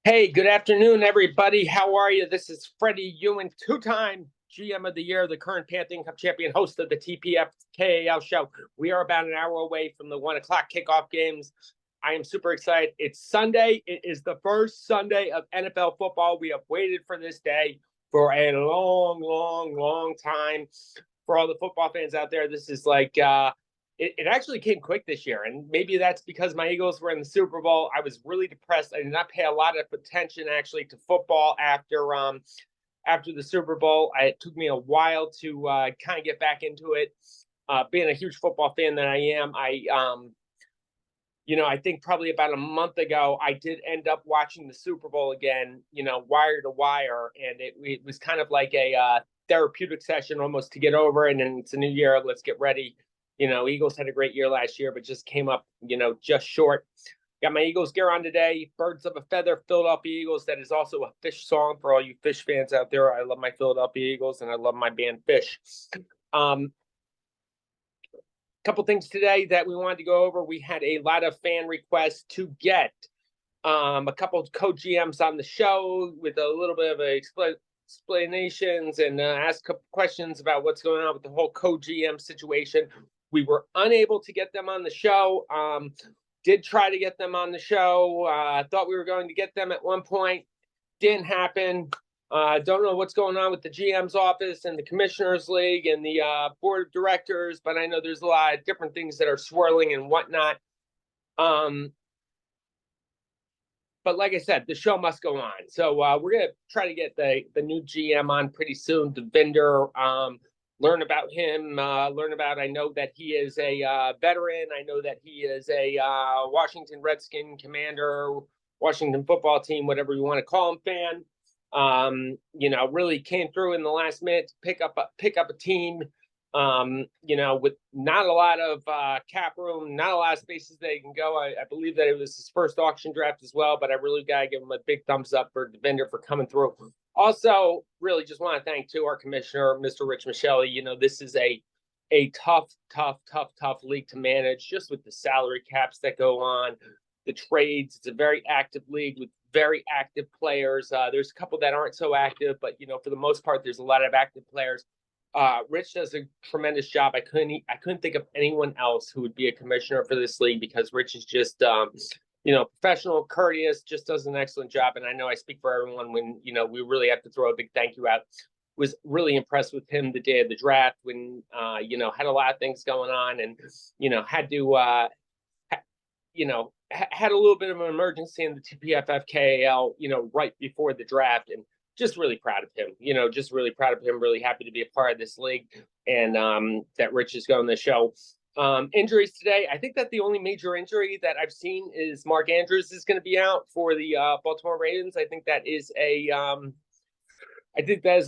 Hey, good afternoon, everybody. How are you? This is Freddie Ewan, two-time GM of the year, the current Pantheon Cup champion, host of the TPFKAL show. We are about an hour away from the 1 o'clock kickoff games. I am super excited. It's Sunday. It is the first Sunday of NFL football. We have waited for this day for a long time. For all the football fans out there, this is like it actually came quick this year, and maybe that's because my Eagles were in the Super Bowl. I was really depressed. I did not pay a lot of attention actually to football after the Super Bowl. It took me a while to kind of get back into it. Being a huge football fan that I am, I think probably about a month ago, I did end up watching the Super Bowl again, wire to wire, and it was kind of like a therapeutic session almost to get over. And then it's a new year. Let's get ready. Eagles had a great year last year, but just came up, just short. Got my Eagles gear on today. Birds of a Feather, Philadelphia Eagles. That is also a Fish song for all you Fish fans out there. I love my Philadelphia Eagles, and I love my band Fish. Couple things today that we wanted to go over. We had a lot of fan requests to get a couple of co-GMs on the show with a little bit of explanations and ask a couple questions about what's going on with the whole co-GM situation. We were unable to get them on the show. Did try to get them on the show. Thought we were going to get them at one point. Didn't happen. Don't know what's going on with the GM's office and the Commissioners League and the board of directors, but I know there's a lot of different things that are swirling and whatnot. But like I said, the show must go on. So we're going to try to get the new GM on pretty soon, Devinder, learn about him, I know that he is a veteran. I know that he is a Washington Redskin commander, Washington football team, whatever you want to call him, fan. Really came through in the last minute to pick up a team, with not a lot of cap room, not a lot of spaces they can go. I believe that it was his first auction draft as well, but I really got to give him a big thumbs up for Devinder for coming through. Also, really just want to thank too our commissioner, Mr. Rich Michelli. This is a tough league to manage, just with the salary caps that go on, the trades. It's a very active league with very active players. There's a couple that aren't so active, but for the most part, there's a lot of active players. Rich does a tremendous job. I couldn't think of anyone else who would be a commissioner for this league, because Rich is just professional, courteous, just does an excellent job. And I know I speak for everyone when we really have to throw a big thank you out. Was really impressed with him the day of the draft when had a lot of things going on, and had to had a little bit of an emergency in the TPFFKAL, right before the draft, and just really proud of him, really happy to be a part of this league, and that Rich is going to show. Injuries today, I think that the only major injury that I've seen is Mark Andrews is going to be out for the Baltimore Ravens. I think that is a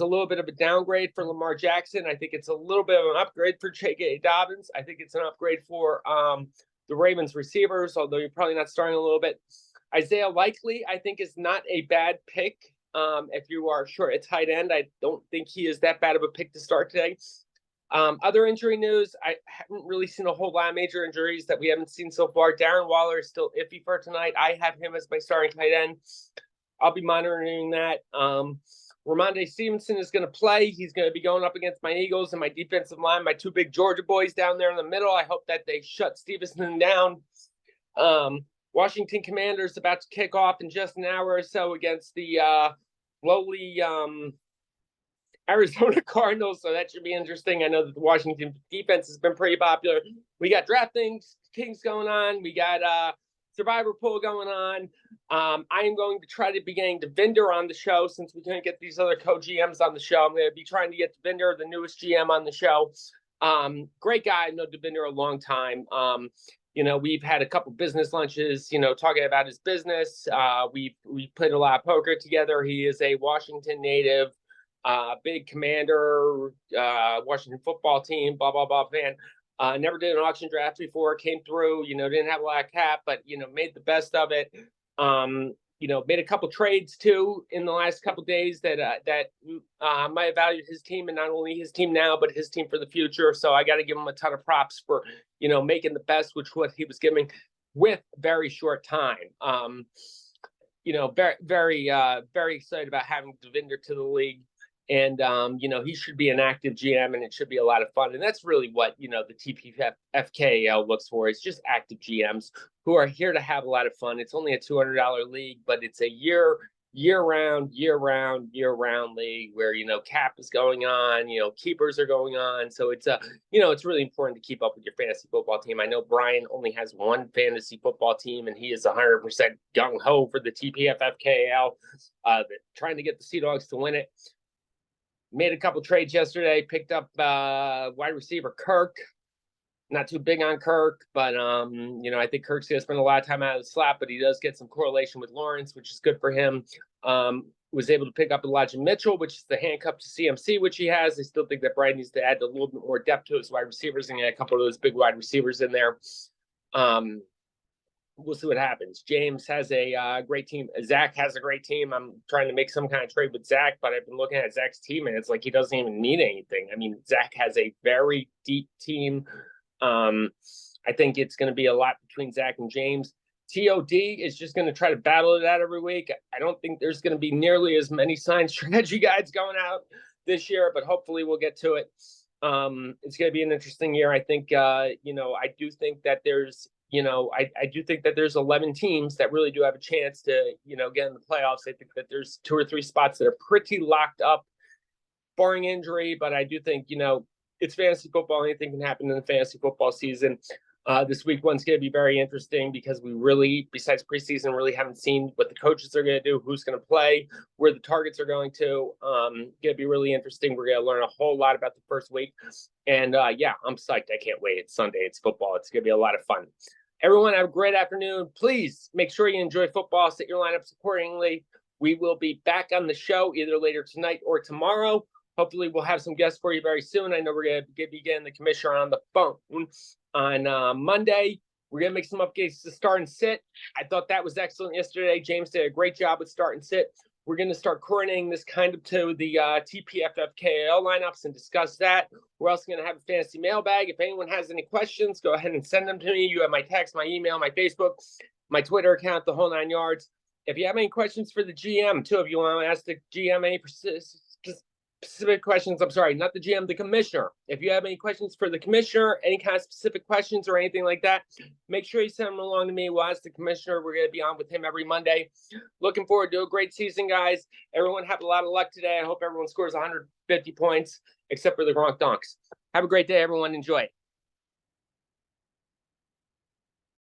little bit of a downgrade for Lamar Jackson. I think it's a little bit of an upgrade for J.K. Dobbins. I think it's an upgrade for the Ravens receivers, although you're probably not starting a little bit. Isaiah Likely, I think, is not a bad pick. If you are short at tight end, I don't think he is that bad of a pick to start today. Other injury news, I haven't really seen a whole lot of major injuries that we haven't seen so far. Darren Waller is still iffy for tonight. I have him as my starting tight end. I'll be monitoring that. Ramondre Stevenson is going to play. He's going to be going up against my Eagles and my defensive line, my two big Georgia boys down there in the middle. I hope that they shut Stevenson down. Washington Commanders about to kick off in just an hour or so against the lowly Arizona Cardinals, so that should be interesting. I know that the Washington defense has been pretty popular. We got DraftKings going on. We got Survivor Pool going on. I am going to try to be getting Devinder on the show since we couldn't get these other co-GMs on the show. I'm going to be trying to get Devinder, the newest GM, on the show. Great guy. I know Devinder a long time. We've had a couple business lunches, talking about his business. We've played a lot of poker together. He is a Washington native, big commander, Washington football team, blah, blah, blah fan. Never did an auction draft before, came through, didn't have a lot of cap, but, made the best of it. Made a couple trades too in the last couple of days that might have valued his team, and not only his team now, but his team for the future. So I got to give him a ton of props for, making the best, which what he was giving with very short time. very excited about having Devinder to the league. And, he should be an active GM, and it should be a lot of fun. And that's really what, the TPFFKAL looks for. It's just active GMs who are here to have a lot of fun. It's only a $200 league, but it's a year-round league where, cap is going on, keepers are going on. So it's, it's really important to keep up with your fantasy football team. I know Brian only has one fantasy football team, and he is 100% gung-ho for the TPFFKAL, trying to get the Sea Dogs to win it. Made a couple trades yesterday, picked up wide receiver Kirk. Not too big on Kirk, but, I think Kirk's going to spend a lot of time out of the slot, but he does get some correlation with Lawrence, which is good for him. Was able to pick up Elijah Mitchell, which is the handcuff to CMC, which he has. I still think that Brian needs to add a little bit more depth to his wide receivers and get a couple of those big wide receivers in there. We'll see what happens. James has a great team. Zach has a great team. I'm trying to make some kind of trade with Zach, but I've been looking at Zach's team, and it's like he doesn't even need anything. I mean, Zach has a very deep team. I think it's going to be a lot between Zach and James. TOD is just going to try to battle it out every week. I don't think there's going to be nearly as many signed strategy guides going out this year, but hopefully we'll get to it. It's going to be an interesting year. I think, I do think that there's, I do think that there's 11 teams that really do have a chance to, get in the playoffs. I think that there's 2 or 3 spots that are pretty locked up, barring injury. But I do think, it's fantasy football. Anything can happen in the fantasy football season. This week one's going to be very interesting because we really, besides preseason, really haven't seen what the coaches are going to do, who's going to play, where the targets are going to. Going to be really interesting. We're going to learn a whole lot about the first week. And, I'm psyched. I can't wait. It's Sunday. It's football. It's going to be a lot of fun. Everyone, have a great afternoon. Please make sure you enjoy football. Set your lineups accordingly. We will be back on the show either later tonight or tomorrow. Hopefully, we'll have some guests for you very soon. I know we're going to be getting the commissioner on the phone on Monday. We're going to make some updates to start and sit. I thought that was excellent yesterday. James did a great job with start and sit. We're going to start coordinating this kind of to the TPFFKAL lineups and discuss that. We're also going to have a fantasy mailbag. If anyone has any questions, go ahead and send them to me. You have my text, my email, my Facebook, my Twitter account, the whole 9 yards. If you have any questions for the GM, too, if you want to ask the GM any specific questions, I'm sorry, not the GM, the commissioner. If you have any questions for the commissioner, any kind of specific questions or anything like that, make sure you send them along to me. We'll ask the commissioner. We're going to be on with him every Monday. Looking forward to a great season, guys. Everyone have a lot of luck today. I hope everyone scores 150 points, except for the Gronk Donks. Have a great day, everyone. Enjoy it.